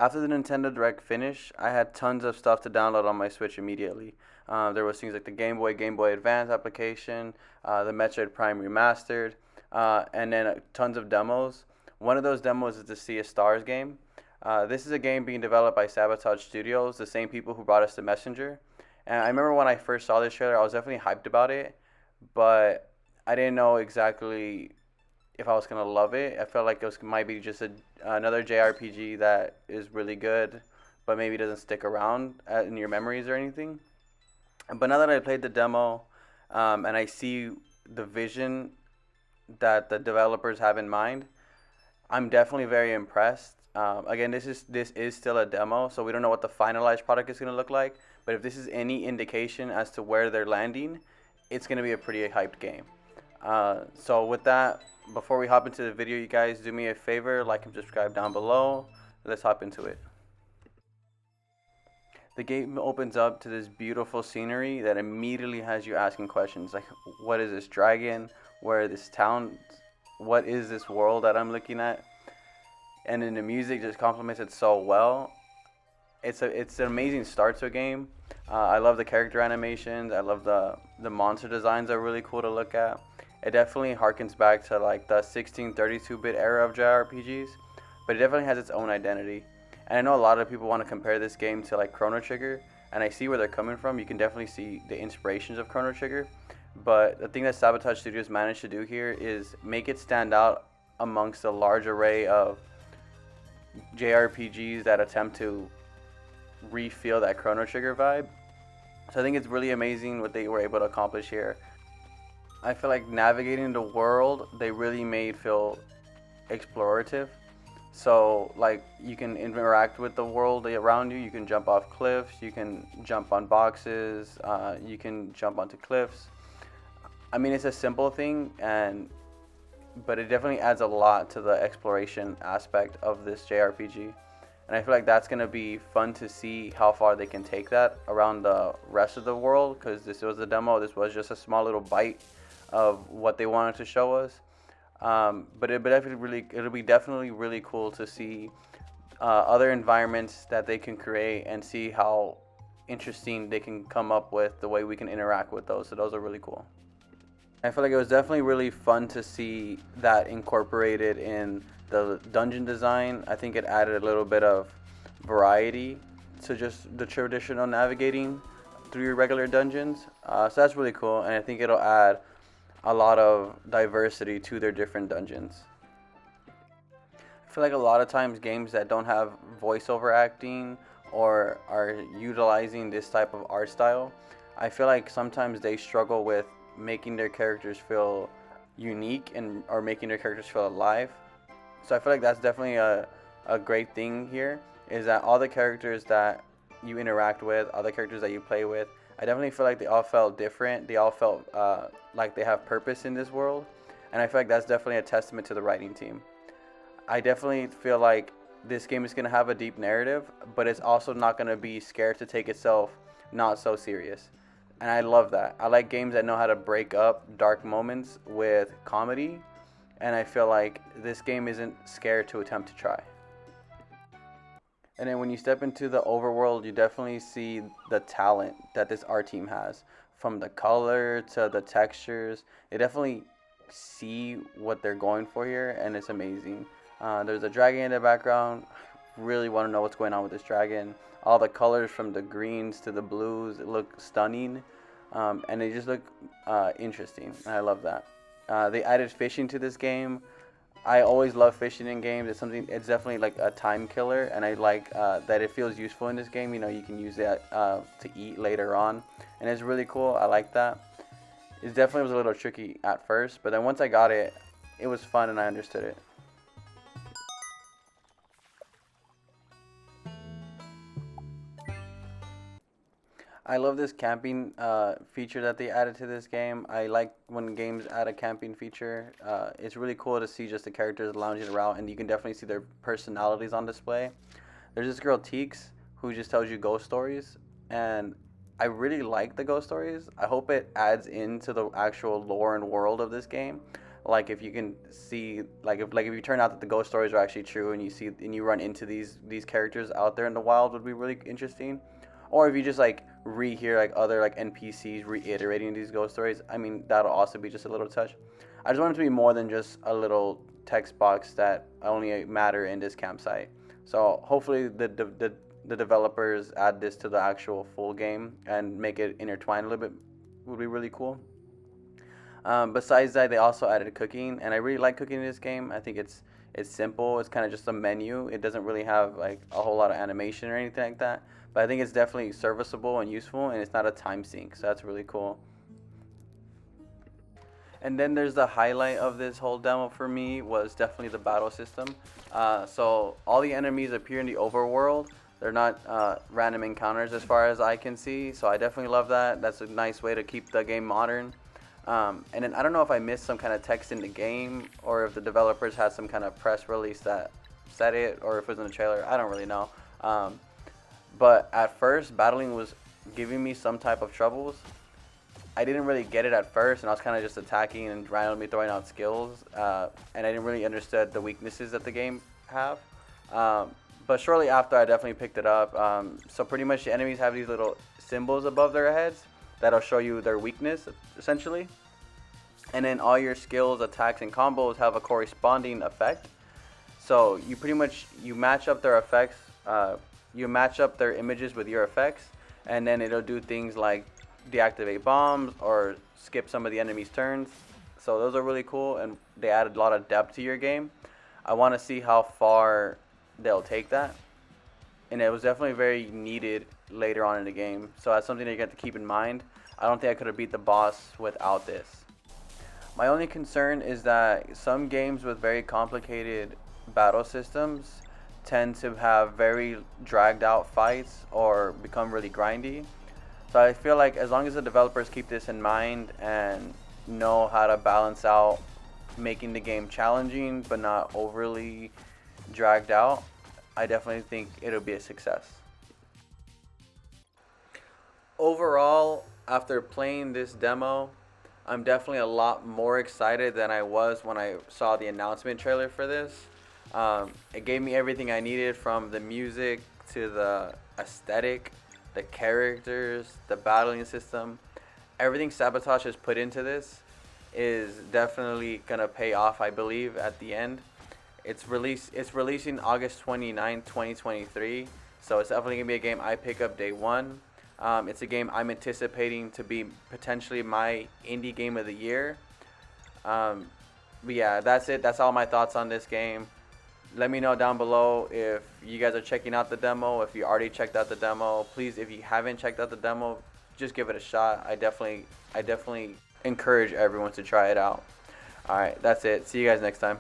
After the Nintendo Direct finished, I had tons of stuff to download on my Switch immediately. There was things like the Game Boy Advance application, the Metroid Prime Remastered, and then tons of demos. One of those demos is the Sea of Stars game. This is a game being developed by Sabotage Studios, the same people who brought us the Messenger. And I remember when I first saw this trailer, I was definitely hyped about it, but I didn't know exactly if I was gonna love it. I felt like it was might be just another JRPG that is really good, but maybe doesn't stick around in your memories or anything. But now that I played the demo, and I see the vision that the developers have in mind, I'm definitely very impressed. Again, this is still a demo, so we don't know what the finalized product is gonna look like. But if this is any indication as to where they're landing, it's gonna be a pretty hyped game. So with that, before we hop into the video, you guys do me a favor, like and subscribe down below. Let's hop into it. The game opens up to this beautiful scenery that immediately has you asking questions like, what is this dragon? Where is this town? What is this world that I'm looking at? And then the music just complements it so well. It's an amazing start to a game. I love the character animations. I love the monster designs are really cool to look at. It definitely harkens back to like the 1632-bit era of JRPGs, but it definitely has its own identity. And I know a lot of people want to compare this game to like Chrono Trigger, and I see where they're coming from. You can definitely see the inspirations of Chrono Trigger, but the thing that Sabotage Studios managed to do here is make it stand out amongst a large array of JRPGs that attempt to refeel that Chrono Trigger vibe. So I think it's really amazing what they were able to accomplish here. I feel like navigating the world they really made feel explorative. So like you can interact with the world around you. You can jump off cliffs. You can jump on boxes. You can jump onto cliffs. I mean, it's a simple thing, but it definitely adds a lot to the exploration aspect of this JRPG. And I feel like that's gonna be fun to see how far they can take that around the rest of the world. Because this was a demo. This was just a small little bite of what they wanted to show us. It'll be definitely really cool to see other environments that they can create and see how interesting they can come up with the way we can interact with those. So those are really cool. I feel like it was definitely really fun to see that incorporated in the dungeon design. I think it added a little bit of variety to just the traditional navigating through your regular dungeons. So that's really cool, and I think it'll add a lot of diversity to their different dungeons. I feel like a lot of times games that don't have voiceover acting or are utilizing this type of art style, I feel like sometimes they struggle with making their characters feel unique and or making their characters feel alive. So I feel like that's definitely a great thing here is that all the characters that you interact with, all the characters that you play with, I definitely feel like they all felt different. They all felt like they have purpose in this world. And I feel like that's definitely a testament to the writing team. I definitely feel like this game is going to have a deep narrative, but it's also not going to be scared to take itself not so serious. And I love that. I like games that know how to break up dark moments with comedy, and I feel like this game isn't scared to attempt to try. And then when you step into the overworld, you definitely see the talent that this art team has. From the color to the textures, they definitely see what they're going for here, and it's amazing. There's a dragon in the background. Really want to know what's going on with this dragon. All the colors from the greens to the blues look stunning, and they just look interesting. And I love that. They added fishing to this game. I always love fishing in games. It's something. It's definitely like a time killer, and I like that it feels useful in this game. You know, you can use that to eat later on, and it's really cool. I like that. It definitely was a little tricky at first, but then once I got it, it was fun and I understood it. I love this camping feature that they added to this game. I like when games add a camping feature. It's really cool to see just the characters lounging around, and you can definitely see their personalities on display. There's this girl Teeks who just tells you ghost stories, and I really like the ghost stories. I hope it adds into the actual lore and world of this game. Like if you can see, like if you turn out that the ghost stories are actually true, and you run into these characters out there in the wild, would be really interesting. Or if you just like rehear like other like NPCs reiterating these ghost stories, I mean that'll also be just a little touch. I just want it to be more than just a little text box that only matter in this campsite. So hopefully the developers add this to the actual full game and make it intertwine a little bit. Would be really cool. Besides that, they also added cooking, and I really like cooking in this game. I think it's simple. It's kind of just a menu. It doesn't really have like a whole lot of animation or anything like that. But I think it's definitely serviceable and useful, and it's not a time sink, so that's really cool. And then there's the highlight of this whole demo for me was definitely the battle system. So all the enemies appear in the overworld. They're not random encounters as far as I can see. So I definitely love that. That's a nice way to keep the game modern. And then I don't know if I missed some kind of text in the game or if the developers had some kind of press release that said it or if it was in the trailer. I don't really know. But at first, battling was giving me some type of troubles. I didn't really get it at first, and I was kind of just attacking and randomly throwing out skills, and I didn't really understand the weaknesses that the game have. But shortly after, I definitely picked it up. So pretty much the enemies have these little symbols above their heads that'll show you their weakness, essentially. And then all your skills, attacks, and combos have a corresponding effect. So you pretty much, you match up their effects, you match up their images with your effects, and then it'll do things like deactivate bombs or skip some of the enemy's turns. So those are really cool, and they added a lot of depth to your game. I want to see how far they'll take that, and it was definitely very needed later on in the game. So that's something that you got to keep in mind. I don't think I could have beat the boss without this. My only concern is that some games with very complicated battle systems tend to have very dragged out fights or become really grindy. So I feel like as long as the developers keep this in mind and know how to balance out making the game challenging but not overly dragged out, I definitely think it'll be a success. Overall, after playing this demo, I'm definitely a lot more excited than I was when I saw the announcement trailer for this. It gave me everything I needed, from the music to the aesthetic, the characters, the battling system. Everything Sabotage has put into this is definitely gonna pay off, I believe, at the end. It's releasing August 29th, 2023. So it's definitely gonna be a game I pick up day one. It's a game I'm anticipating to be potentially my indie game of the year. But yeah, that's it. That's all my thoughts on this game. Let me know down below if you guys are checking out the demo. If you already checked out the demo, please, if you haven't checked out the demo, just give it a shot. I definitely encourage everyone to try it out. All right, that's it. See you guys next time.